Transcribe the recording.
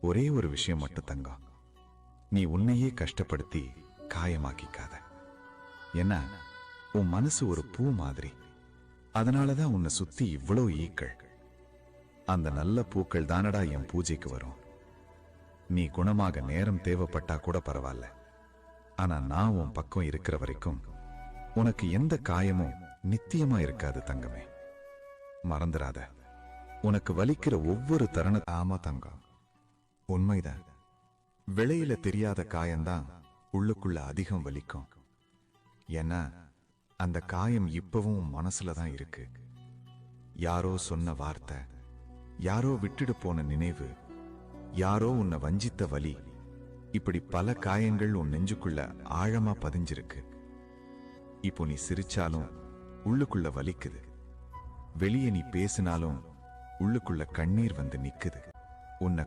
ஒரே ஒரு விஷயம் மட்டும் தங்கம், நீ உன்னையே கஷ்டப்படுத்தி காயமாக்கிக்காத. ஏன்னா உன் மனசு ஒரு பூ மாதிரி. அதனாலதான் உன்னை சுத்தி இவ்வளோ ஈக்கள். அந்த நல்ல பூக்கள் தானடா என் பூஜைக்கு வரும். நீ குணமாக நேரம் தேவைப்பட்டா கூட பரவாயில்ல. ஆனா நான் உன் பக்கம் இருக்கிற வரைக்கும் உனக்கு எந்த காயமும் நித்தியமா இருக்காது தங்கமே. மறந்துடாத. உனக்கு வலிக்கிற ஒவ்வொரு தருண. ஆமா தங்கம், உண்மைதான். வெளியில தெரியாத காயம்தான் உள்ளுக்குள்ள அதிகம் வலிக்கும். ஏன்னா அந்த காயம் இப்பவும் மனசுல தான் இருக்கு. யாரோ சொன்ன வார்த்தை, யாரோ விட்டுடு போன நினைவு, யாரோ உன்னை வஞ்சித்த வலி, இப்படி பல காயங்கள் உன் நெஞ்சுக்குள்ள ஆழமா பதிஞ்சிருக்கு. இப்போ நீ சிரிச்சாலும் உள்ளுக்குள்ள வலிக்குது. வெளியே நீ பேசினாலும் உள்ளுக்குள்ள கண்ணீர் வந்து நிக்குது. உன்னை